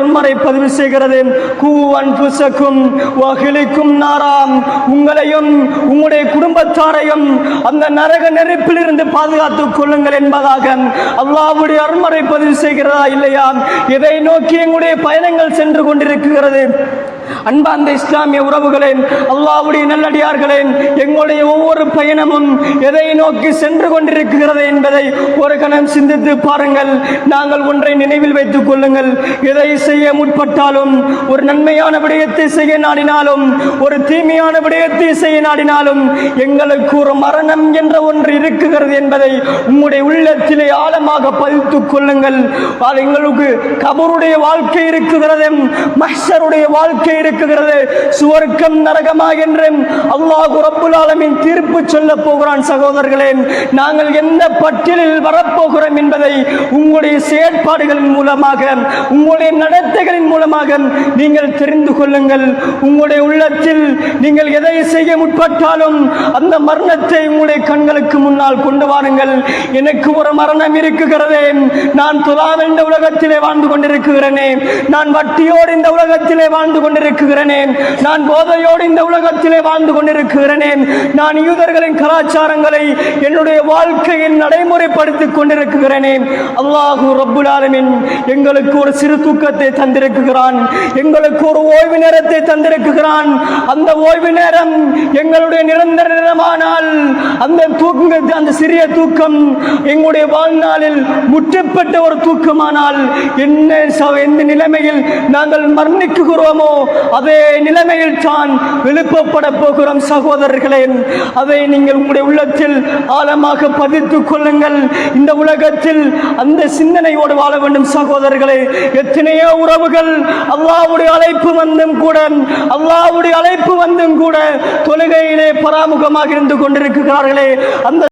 அருள்மறை பதிவு செய்கிறது, கூவன்புசக்கும் வகிலிக்கும் நாராம், உங்களையும் உங்களுடைய குடும்பத்தாரையும் அந்த நரக நெருப்பிலிருந்து பாதுகாத்துக் கொள்ளுங்கள் என்பதாக அல்லாஹ்வுடைய அருள்மறை பதிவு செய்கிறதா இல்லையா? இதை நோக்கி எங்களுடைய பயணங்கள் சென்று கொண்டிருக்கிறது. அன்பார்ந்த இஸ்லாமிய உறவுகளே, அல்லாஹ்வுடைய நல்லடியார்களே, எங்களுடைய ஒவ்வொரு பயணமும் எதை நோக்கி சென்று கொண்டிருக்கிறது என்பதை ஒரு கணம் சிந்தித்து பாருங்கள். நாங்கள் ஒன்றை நினைவில் வைத்துக் கொள்ளுங்கள், எதை செய்ய முற்பட்டாலும், ஒரு நன்மையான விடயத்தை செய்ய நாடினாலும், ஒரு தீமையான விடயத்தை செய்ய நாடினாலும், எங்களுக்கு ஒரு மரணம் என்ற ஒன்று இருக்குகிறது என்பதை உங்களுடைய உள்ளத்திலே ஆழமாக பதித்துக் கொள்ளுங்கள். எங்களுக்கு கபருடைய வாழ்க்கை இருக்குகிறது, மஹ்ஷருடைய வாழ்க்கை இருக்குகிறது, சுவர்க்கம் நரகமா என்று அல்லாஹ் ரப்புல் ஆலமீன் தீர்ப்பு சொல்ல போகிறான். சகோதரர்களே, நாங்கள் எந்த பட்டியலில் வரப்போகிறோம் என்பதை உங்களுடைய செயற்பாடுகளின் மூலமாக, உங்களுடைய நடத்தைகளின் மூலமாக நீங்கள் தெரிந்து கொள்ளுங்கள். உங்களுடைய உள்ளத்தில் நீங்கள் எதை செய்ய முற்பட்டாலும் அந்த மரணத்தை உங்களுடைய கண்களுக்கு முன்னால் கொண்டு வாருங்கள். எனக்கு ஒரு மரணம் இருக்குகிறதே, நான் துலாம் இந்த உலகத்திலே வாழ்ந்து கொண்டிருக்கிறேனே, நான் வட்டியோடு இந்த உலகத்திலே வாழ்ந்து கொண்டிருக்கிறேனே, நான் போதையோடு இந்த உலகத்திலே வாழ்ந்து கொண்டிருக்கிறேனே, நான் யூதர்களின் கலாச்சாரங்களை என்னுடைய வாழ்க்கையில் நடைமுறைப்படுத்திக் கொண்டிருக்கிறேனே. அல்லாஹ் ரப்புல் ஆலமீன் எங்களுக்கு ஒரு சிறு தூக்கத்தை தந்திருக்கிறான், எங்களுக்கு ஒரு ஓய்வு நேரத்தை தந்திருக்கிறான். அந்த ஓய்வு நேரம் எங்களுடைய நிரந்தர நேரமானால் அந்த சிறிய தூக்கம் எங்களுடைய வாழ்நாளில் முற்றுப்பட்ட ஒரு தூக்கமானால் எந்த நிலைமையில் நாங்கள் மரணிக்குகிறோமோ அதே நிலைமையில் தான் எழுப்பப்பட போகிறோம். சகோதரர்களே, அதை நீங்கள் உங்களுடைய உள்ளத்தில் ஆழமாக பதித்துக் கொள்ளுங்கள். இந்த உலகத்தில் அந்த சிந்தனையோடு வாழ வேண்டும். சகோதரர்களே, எத்தனையோ உறவுகள் அல்லாஹ்வுடைய அழைப்பு வந்தும் கூட தொழுகையிலே பராமுகமாக இருந்து கொண்டிருக்கிறார்களே, அந்த